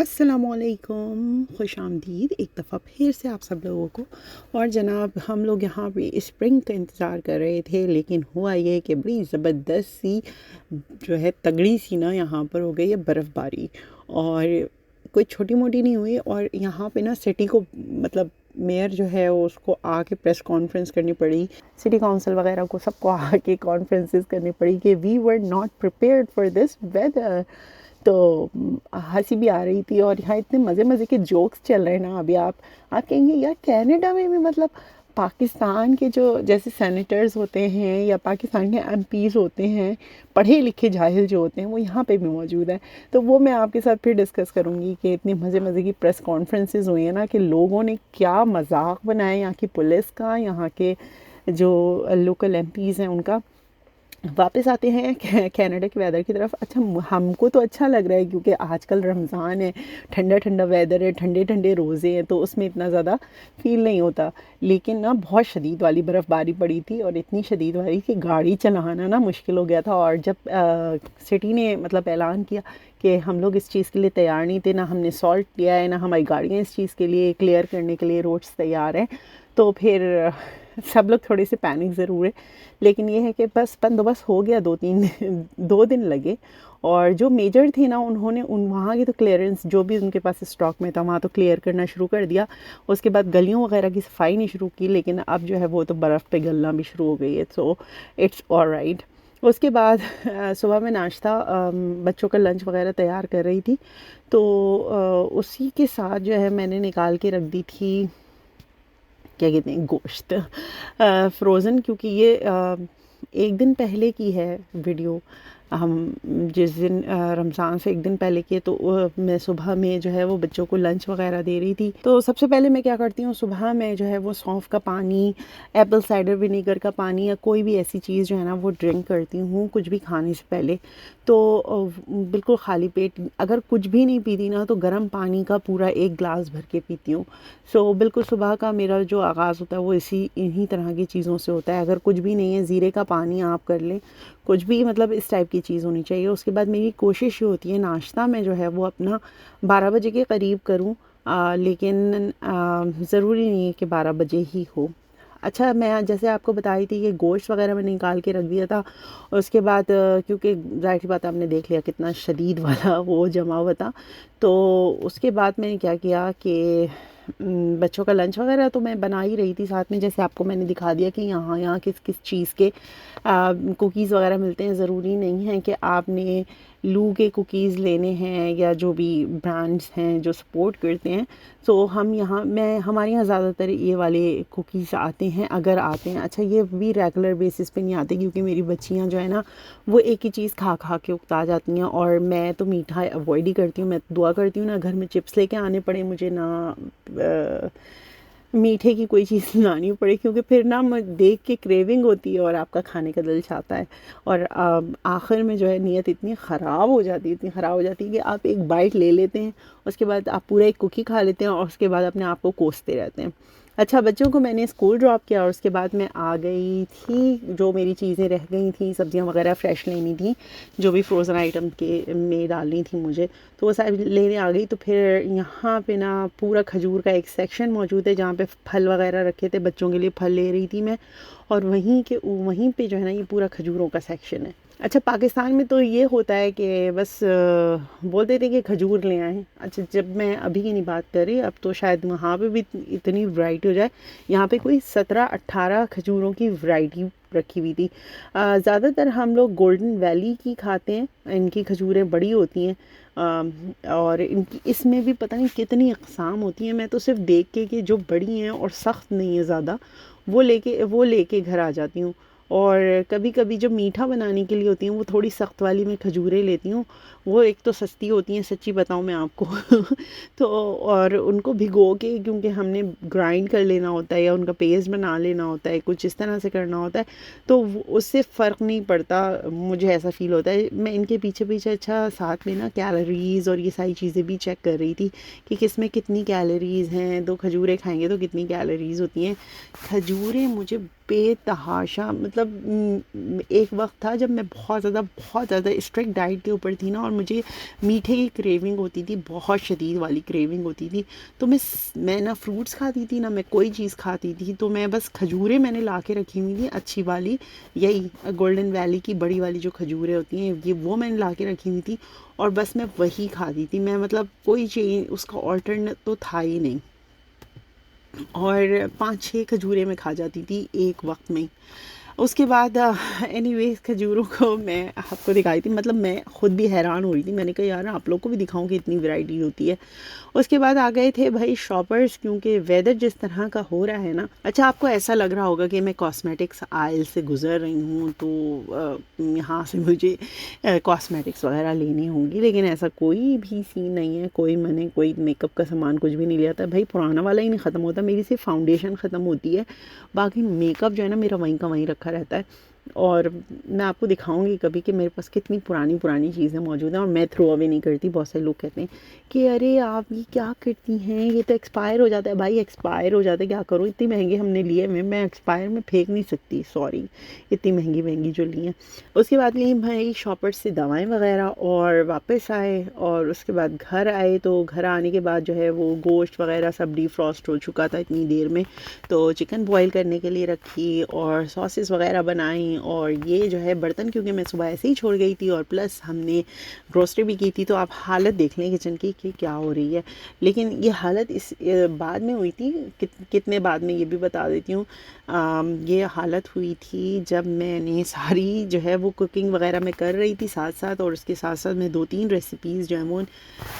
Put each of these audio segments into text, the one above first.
अस्सलामुअलैकुम, खुश आमदीद एक दफ़ा फिर से आप सब लोगों को। और जनाब हम लोग यहाँ पे स्प्रिंग का इंतज़ार कर रहे थे, लेकिन हुआ ये कि बड़ी ज़बरदस्त सी जो है तगड़ी सी ना यहाँ पर हो गई है बर्फ़बारी। और कोई छोटी मोटी नहीं हुई। और यहाँ पे ना सिटी को मतलब मेयर जो है उसको आके प्रेस कॉन्फ्रेंस करनी पड़ी, सिटी काउंसिल वगैरह को सबको आके कॉन्फ्रेंसेस करनी पड़ी कि we were not prepared for this weather. तो हंसी भी आ रही थी और यहाँ इतने मज़े मज़े के जोक्स चल रहे हैं ना। अभी आप कहेंगे यार कनाडा में भी मतलब पाकिस्तान के जो जैसे सेनेटर्स होते हैं या पाकिस्तान के एमपीज़ होते हैं, पढ़े लिखे जाहिल जो होते हैं, वो यहाँ पे भी मौजूद हैं। तो वो मैं आपके साथ फिर डिस्कस करूँगी कि इतनी मज़े मज़े की प्रेस कॉन्फ्रेंसेस हुई हैं ना कि लोगों ने क्या मजाक बनाया यहाँ की पुलिस का, यहाँ के जो लोकल एमपीज़ हैं उनका। वापस आते हैं कनाडा के वेदर की तरफ। अच्छा, हमको तो अच्छा लग रहा है क्योंकि आजकल रमज़ान है, ठंडा ठंडा वेदर है, ठंडे ठंडे रोज़े हैं, तो उसमें इतना ज़्यादा फ़ील नहीं होता। लेकिन ना बहुत शदीद वाली बर्फ़बारी पड़ी थी और इतनी शदीद वाली कि गाड़ी चलाना ना मुश्किल हो गया था। और जब सिटी ने मतलब ऐलान किया कि हम लोग इस चीज़ के लिए तैयार नहीं थे, ना हमने सॉल्ट लिया है, ना हमारी गाड़ियाँ इस चीज़ के लिए क्लियर करने के लिए रोड्स तैयार हैं, तो फिर सब लोग थोड़े से पैनिक ज़रूर है। लेकिन ये है कि बस बंदोबस्त हो गया। 2 दिन लगे। और जो मेजर थे ना उन्होंने वहाँ की तो क्लियरेंस जो भी उनके पास स्टॉक में था वहाँ तो क्लियर करना शुरू कर दिया। उसके बाद गलियों वगैरह की सफाई नहीं शुरू की, लेकिन अब जो है वो तो बर्फ़ पे गलना भी शुरू हो गई है, सो इट्स ऑलराइट। उसके बाद सुबह में नाश्ता बच्चों का लंच वगैरह तैयार कर रही थी, तो उसी के साथ जो है मैंने निकाल के रख दी थी, क्या कहते हैं, गोश्त फ्रोज़न। क्योंकि ये एक दिन पहले की है वीडियो। हम जिस दिन रमज़ान से एक दिन पहले की है, तो मैं सुबह में जो है वो बच्चों को लंच वगैरह दे रही थी। तो सबसे पहले मैं क्या करती हूँ, सुबह में जो है वो सौंफ का पानी, एप्पल साइडर विनेगर का पानी या कोई भी ऐसी चीज़ जो है ना वो ड्रिंक करती हूँ कुछ भी खाने से पहले। तो बिल्कुल खाली पेट अगर कुछ भी नहीं पीती ना, तो गर्म पानी का पूरा एक गिलास भर के पीती हूँ। सो बिल्कुल सुबह का मेरा जो आगाज़ होता है वो इन्हीं तरह की चीज़ों से होता है। अगर कुछ भी नहीं है, ज़ीरे का पानी आप कर लें, कुछ भी मतलब इस टाइप की चीज़ होनी चाहिए। उसके बाद मेरी कोशिश ये होती है नाश्ता में जो है वो अपना 12 बजे के करीब करूँ, लेकिन ज़रूरी नहीं है कि 12 बजे ही हो। अच्छा, मैं जैसे आपको बताई थी कि गोश्त वगैरह मैंने निकाल के रख दिया था। उसके बाद क्योंकि ज़ाहिर सी बात है, आपने देख लिया कितना शदीद वाला वो जमा हुआ था, तो उसके बाद मैंने क्या किया कि बच्चों का लंच वगैरह तो मैं बना ही रही थी साथ में। जैसे आपको मैंने दिखा दिया कि यहाँ यहाँ किस किस चीज़ के कुकीज़ वगैरह मिलते हैं। ज़रूरी नहीं है कि आपने लू के कुकीज़ लेने हैं या जो भी ब्रांड्स हैं जो सपोर्ट करते हैं। सो हम यहाँ हमारे यहाँ ज़्यादातर ये वाले कुकीज़ आते हैं, अगर आते हैं। अच्छा, ये भी रेगुलर बेसिस पे नहीं आते क्योंकि मेरी बच्चियाँ जो है ना वो एक ही चीज़ खा खा के उकता जाती हैं, और मैं तो मीठा अवॉइड ही करती हूँ। मैं दुआ करती हूँ ना घर में चिप्स लेके आने पड़े मुझे, ना मीठे की कोई चीज़ लानी पड़े, क्योंकि फिर ना देख के क्रेविंग होती है और आपका खाने का दिल चाहता है। और आखिर में जो है नीयत इतनी ख़राब हो जाती है, इतनी ख़राब हो जाती है कि आप एक बाइट ले लेते हैं, उसके बाद आप पूरा एक कुकी खा लेते हैं और उसके बाद अपने आप को कोसते रहते हैं। अच्छा, बच्चों को मैंने स्कूल ड्रॉप किया और उसके बाद मैं आ गई थी। जो मेरी चीज़ें रह गई थी, सब्जियां वगैरह फ्रेश लेनी थी, जो भी फ्रोज़न आइटम के में डालनी थी मुझे, तो वो सारी लेने आ गई। तो फिर यहाँ पे ना पूरा खजूर का एक सेक्शन मौजूद है जहाँ पे फल वगैरह रखे थे, बच्चों के लिए फल ले रही थी मैं। और वहीं पे जो है ना ये पूरा खजूरों का सेक्शन है। अच्छा, पाकिस्तान में तो ये होता है कि बस बोलते थे कि खजूर ले आएँ। अच्छा, जब मैं अभी की नहीं बात कर रही, अब तो शायद वहाँ पे भी इतनी वैरायटी हो जाए। यहाँ पे कोई 17-18 खजूरों की वैरायटी रखी हुई थी। ज़्यादातर हम लोग गोल्डन वैली की खाते हैं, इनकी खजूरें बड़ी होती हैं। और इनकी इसमें भी पता नहीं कितनी अक़साम होती हैं। मैं तो सिर्फ देख के कि जो बड़ी हैं और सख्त नहीं है ज़्यादा, वो लेके घर आ जाती हूँ। और कभी कभी जो मीठा बनाने के लिए होती हैं वो थोड़ी सख्त वाली मैं खजूरें लेती हूँ। वो एक तो सस्ती होती हैं, सच्ची बताऊँ मैं आपको तो और उनको भिगो के, क्योंकि हमने ग्राइंड कर लेना होता है या उनका पेस्ट बना लेना होता है, कुछ इस तरह से करना होता है, तो उससे फ़र्क नहीं पड़ता, मुझे ऐसा फ़ील होता है। मैं इनके पीछे पीछे अच्छा साथ में ना कैलोरीज़ और ये सारी चीज़ें भी चेक कर रही थी कि किस में कितनी कैलोरीज़ हैं, 2 खजूरें खाएंगे तो कितनी कैलोरीज़ होती हैं। खजूरें मुझे बेतहाशा मतलब एक वक्त था जब मैं बहुत ज़्यादा स्ट्रिक्ट डाइट के ऊपर थी ना, और मुझे मीठे की क्रेविंग होती थी, बहुत शदीद वाली क्रेविंग होती थी। तो मैं ना फ्रूट्स खाती थी ना मैं कोई चीज़ खाती थी। तो मैं बस खजूरें मैंने ला के रखी हुई थी अच्छी वाली, यही गोल्डन वैली की बड़ी वाली जो खजूरें होती हैं, ये वो मैंने ला के रखी हुई थी, और बस मैं वही खाती थी। मैं मतलब कोई चीज़ उसका ऑल्टरनेट तो था ही नहीं। और 5-6 खजूरें मैं खा जाती थी एक वक्त में। उसके बाद एनीवेज़ खजूरों को मैं आपको दिखाई थी, मतलब मैं ख़ुद भी हैरान हो रही थी। मैंने कहा यार आप लोग को भी दिखाऊं कि इतनी वैरायटी होती है। उसके बाद आ गए थे भाई शॉपर्स, क्योंकि वेदर जिस तरह का हो रहा है ना। अच्छा, आपको ऐसा लग रहा होगा कि मैं कॉस्मेटिक्स आयल से गुज़र रही हूँ, तो यहाँ से मुझे कॉस्मेटिक्स वगैरह लेनी होंगी, लेकिन ऐसा कोई भी सीन नहीं है। मैंने कोई मेकअप का सामान कुछ भी नहीं लिया था भाई। पुराना वाला ही नहीं ख़त्म होता, मेरी सिर्फ फाउंडेशन ख़त्म होती है, बाकी मेकअप जो है ना मेरा वहीं का वहीं रखा रहता है। और मैं आपको दिखाऊंगी कभी कि मेरे पास कितनी पुरानी चीज़ें मौजूद हैं, और मैं थ्रो अवे नहीं करती। बहुत सारे लोग कहते हैं कि अरे आप ये क्या करती हैं, ये तो एक्सपायर हो जाता है। भाई एक्सपायर हो जाता है, क्या करूँ, इतनी महंगी हमने लिए हुए, मैं एक्सपायर में फेंक नहीं सकती, सॉरी, इतनी महंगी जो ली हैं। उसके बाद ली भाई शॉपर्स से दवाएं वगैरह, और वापस आए, और उसके बाद घर आए। तो घर आने के बाद जो है वो गोश्त वगैरह सब डिफ्रॉस्ट हो चुका था इतनी देर में, तो चिकन बॉईल करने के लिए रखी, और सॉसेस वगैरह बनाई। और ये जो है बर्तन, क्योंकि मैं सुबह ऐसे ही छोड़ गई थी, और प्लस हमने ग्रोसरी भी की थी, तो आप हालत देख लें किचन की कि क्या हो रही है। लेकिन ये हालत इस बाद में हुई थी, कितने बाद में ये भी बता देती हूँ। ये हालत हुई थी जब मैंने सारी जो है वो कुकिंग वगैरह मैं कर रही थी साथ साथ, और उसके साथ साथ मैं 2-3 रेसिपीज़ जो है वो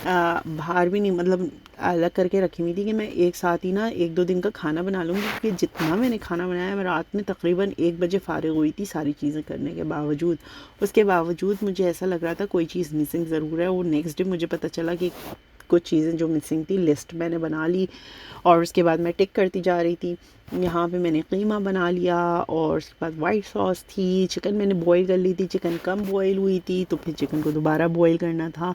बाहर भी नहीं, मतलब अलग करके रखी हुई थी कि मैं एक साथ ही ना 1-2 दिन का खाना बना लूँगी। क्योंकि जितना मैंने खाना बनाया, मैं रात में तकरीबन 1 बजे फ़ारिग हुई थी सारी चीज़ें करने के बावजूद। उसके बावजूद मुझे ऐसा लग रहा था कोई चीज़ मिसिंग ज़रूर है। और नेक्स्ट डे मुझे पता चला कि कुछ चीज़ें जो मिसिंग थी, लिस्ट मैंने बना ली, और उसके बाद मैं टिक करती जा रही थी। यहाँ पे मैंने कीमा बना लिया, और उसके बाद वाइट सॉस थी, चिकन मैंने बॉईल कर ली थी, चिकन कम बॉईल हुई थी, तो फिर चिकन को दोबारा बॉईल करना था।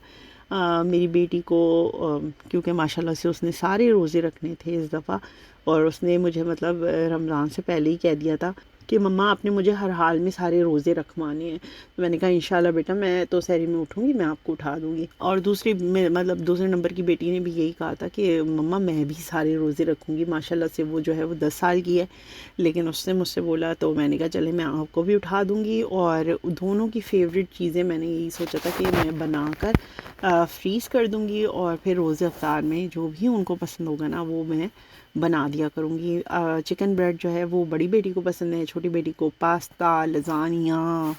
मेरी बेटी को क्योंकि माशाल्लाह से उसने सारे रोज़े रखने थे इस दफ़ा, और उसने मुझे मतलब रमज़ान से पहले ही कह दिया था कि मम्मा आपने मुझे हर हाल में सारे रोज़े रखवाने हैं। तो मैंने कहा इंशाल्लाह बेटा, मैं तो सहरी में उठूँगी, मैं आपको उठा दूँगी। और मतलब दूसरे नंबर की बेटी ने भी यही कहा था कि मम्मा मैं भी सारे रोज़े रखूँगी। माशाल्लाह से वो जो है वो 10 साल की है, लेकिन उसने मुझसे बोला, तो मैंने कहा चले मैं आपको भी उठा दूँगी। और दोनों की फ़ेवरेट चीज़ें मैंने यही सोचा था कि मैं बनाकर फ्रीज़ कर दूँगी, और फिर रोज़े अफ्तार में जो भी उनको पसंद होगा ना वो मैं बना दिया करूँगी। चिकन ब्रेड जो है वो बड़ी बेटी को पसंद है, छोटी बेटी को पास्ता, लज़ानिया,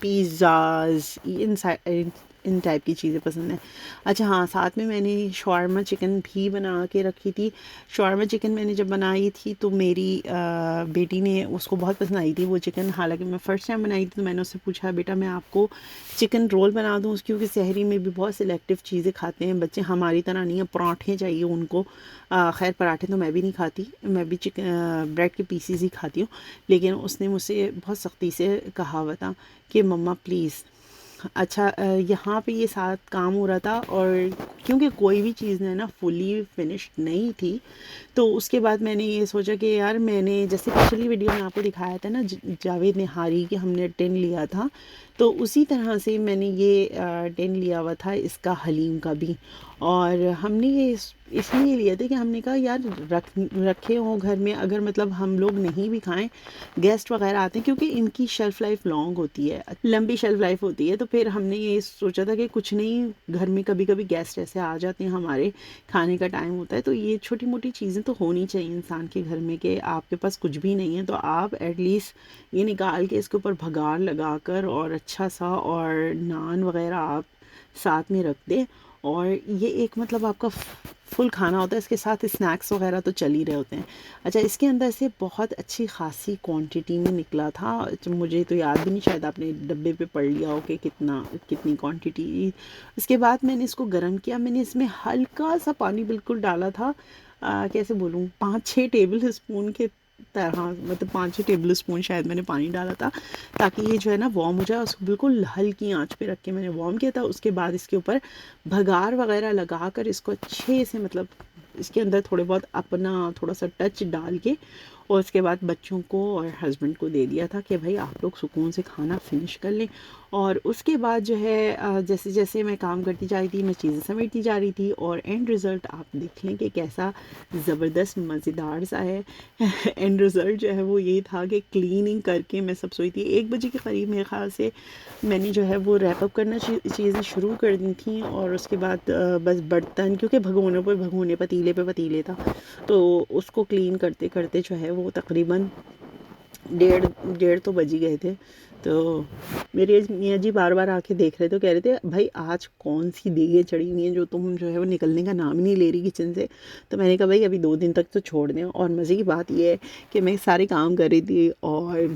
पिज़्ज़ाज़, इन टाइप की चीज़ें पसंद हैं। अच्छा हाँ, साथ में मैंने शवारमा चिकन भी बना के रखी थी। शवारमा चिकन मैंने जब बनाई थी तो मेरी बेटी ने, उसको बहुत पसंद आई थी वो चिकन। हालांकि मैं फ़र्स्ट टाइम बनाई थी, तो मैंने उससे पूछा बेटा मैं आपको चिकन रोल बना दूँ, क्योंकि सहरी में भी बहुत सिलेक्टिव चीज़ें खाते हैं बच्चे, हमारी तरह नहीं है, पराठे चाहिए उनको। खैर पराठे तो मैं भी नहीं खाती, मैं भी चिकन ब्रेड के पीसीज ही खाती हूँ। लेकिन उसने मुझसे बहुत सख्ती से कहा हुआ था कि मम्मा प्लीज़। अच्छा, यहाँ पे ये साथ काम हो रहा था, और क्योंकि कोई भी चीज़ है ना फुली फिनिश्ड नहीं थी, तो उसके बाद मैंने ये सोचा कि यार, मैंने जैसे पिछली वीडियो में आपको दिखाया था ना जावेद निहारी कि हमने टिन लिया था, तो उसी तरह से मैंने ये टिन लिया हुआ था इसका हलीम का भी। और हमने ये इसलिए लिया था कि हमने कहा यार रखे हों घर में, अगर मतलब हम लोग नहीं भी खाएं, गेस्ट वगैरह आते हैं, क्योंकि इनकी शेल्फ़ लाइफ लॉन्ग होती है, लंबी शेल्फ़ लाइफ होती है। तो फिर हमने ये सोचा था कि कुछ नहीं, घर में कभी कभी गेस्ट ऐसे आ जाते हैं, हमारे खाने का टाइम होता है, तो ये छोटी मोटी चीज़ें तो होनी चाहिए इंसान के घर में, कि आपके पास कुछ भी नहीं है तो आप एटलीस्ट ये निकाल के इसके ऊपर भगार लगाकर और अच्छा सा और नान वगैरह आप साथ में रख दें, और ये एक मतलब आपका फुल खाना होता है। इसके साथ स्नैक्स वगैरह तो चल ही रहे होते हैं। अच्छा, इसके अंदर से बहुत अच्छी खासी क्वांटिटी में निकला था, मुझे तो याद भी नहीं, शायद आपने डब्बे पे पढ़ लिया हो कि कितनी क्वांटिटी। इसके बाद मैंने इसको गर्म किया, मैंने इसमें हल्का सा पानी बिल्कुल डाला था, कैसे बोलूँ, 5-6 टेबल स्पून के तरह, मतलब 5-6 टेबल स्पून शायद मैंने पानी डाला था, ताकि ये जो है ना वार्म हो जाए। उसको बिल्कुल हल्की आंच पे रख के मैंने वार्म किया था। उसके बाद इसके ऊपर भगार वगैरह लगा कर इसको अच्छे से मतलब इसके अंदर थोड़े बहुत अपना थोड़ा सा टच डाल के और उसके बाद बच्चों को और हस्बैंड को दे दिया था कि भाई आप लोग सुकून से खाना फिनिश कर लें। और उसके बाद जो है जैसे जैसे मैं काम करती जा रही थी, मैं चीज़ें समेटती जा रही थी और एंड रिज़ल्ट आप देख लें कि कैसा ज़बरदस्त मज़ेदार सा है। एंड रिज़ल्ट जो है वो ये था कि क्लीनिंग करके मैं सब सोई थी 1 बजे के करीब मेरे ख़्याल से मैंने जो है वो रैप अप करना चीज़ें शुरू कर दी थी। और उसके बाद बस बर्तन, क्योंकि भगोने पे भगोने पतीले पे पतीले था, तो उसको क्लीन करते करते जो है वो तकरीबन डेढ़ डेढ़ तो बज ही गए थे। तो मेरे मियाँ जी बार बार आके देख रहे थे, तो कह रहे थे भाई आज कौन सी देगे चढ़ी हुई हैं जो तुम जो है वो निकलने का नाम ही नहीं ले रही किचन से। तो मैंने कहा भाई अभी 2 दिन तक तो छोड़ दें। और मज़े की बात ये है कि मैं सारे काम कर रही थी और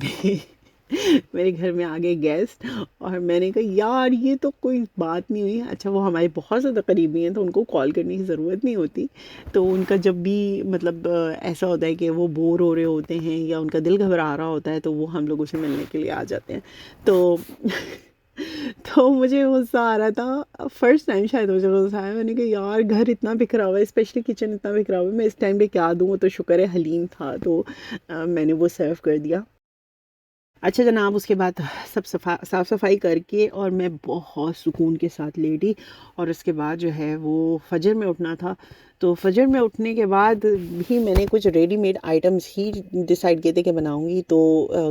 मेरे घर में आ गए गेस्ट और मैंने कहा यार ये तो कोई बात नहीं हुई। अच्छा वो हमारे बहुत ज़्यादा करीबी हैं तो उनको कॉल करने की ज़रूरत नहीं होती। तो उनका जब भी मतलब ऐसा होता है कि वो बोर हो रहे होते हैं या उनका दिल घबरा रहा होता है तो वो हम लोगों से मिलने के लिए आ जाते हैं। तो तो मुझे गुस्सा आ रहा था, फर्स्ट टाइम शायद मुझे गुस्सा आया। मैंने कहा यार घर इतना बिखरा हुआ है, स्पेशली किचन इतना बिखरा हुआ है, मैं इस टाइम पे क्या दूँ। तो शुक्र है हलीम था तो मैंने वो सर्व कर दिया। अच्छा जनाब, उसके बाद सब साफ़ सफाई करके और मैं बहुत सुकून के साथ लेटी। और उसके बाद जो है वो फजर में उठना था। तो फजर में उठने के बाद भी मैंने कुछ रेडीमेड आइटम्स ही डिसाइड किए थे कि बनाऊंगी। तो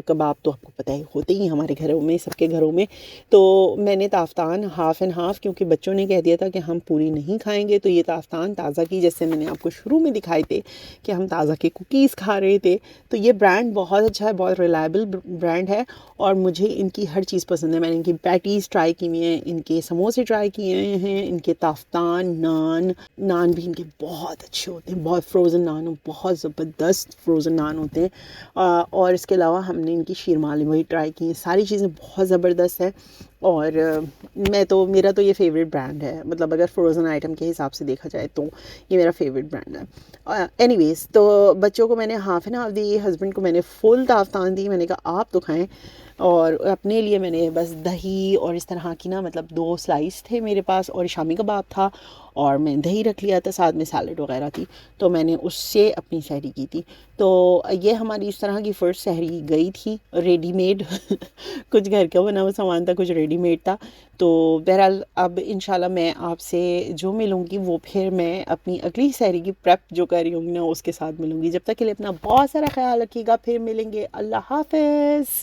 कबाब तो आपको पता है होते ही हमारे घरों में, सबके घरों में। तो मैंने ताफ्तान हाफ़ एंड हाफ़, क्योंकि बच्चों ने कह दिया था कि हम पूरी नहीं खाएंगे, तो ये ताफ्तान ताज़ा की, जैसे मैंने आपको शुरू में दिखाए थे कि हम ताज़ा के कुकीज़ खा रहे थे। तो ये ब्रांड बहुत अच्छा है, बहुत रिलायबल ब्रांड है और मुझे इनकी हर चीज़ पसंद है। मैंने इनकी पैटीज़ ट्राई की हुई हैं, इनके समोसे ट्राई किए हैं, इनके ताफ्तान नान भी इनके बहुत अच्छे होते हैं, बहुत फ्रोज़न नान, बहुत ज़बरदस्त फ्रोज़न नान होते हैं। और इसके अलावा हमने इनकी शीरमाली वही ट्राई की हैं, सारी चीज़ें बहुत ज़बरदस्त है। और मैं तो मेरा तो ये फेवरेट ब्रांड है, मतलब अगर फ्रोज़न आइटम के हिसाब से देखा जाए तो ये मेरा फेवरेट ब्रांड है। एनीवेज़, तो बच्चों को मैंने half and half the, husband को मैंने फुल ताफ्तान दी। मैंने कहा आप तो खाएं। और अपने लिए मैंने बस दही और इस तरह की ना, मतलब 2 स्लाइस थे मेरे पास और शामी कबाब था और मैं दही रख लिया था, साथ में सैलड वगैरह थी। तो मैंने उससे अपनी सहरी की थी। तो ये हमारी इस तरह की फ़र्स्ट सहरी गई थी रेडीमेड। कुछ घर का बना हुआ सामान था, कुछ रेडीमेड था। तो बहरहाल अब इंशाल्लाह मैं आपसे जो मिलूँगी वो फिर मैं अपनी अगली सहरी की प्रेप जो कर रही हूँ ना उसके साथ मिलूँगी। जब तक के लिए अपना बहुत सारा ख्याल रखिएगा, फिर मिलेंगे। अल्लाह हाफ़िज़।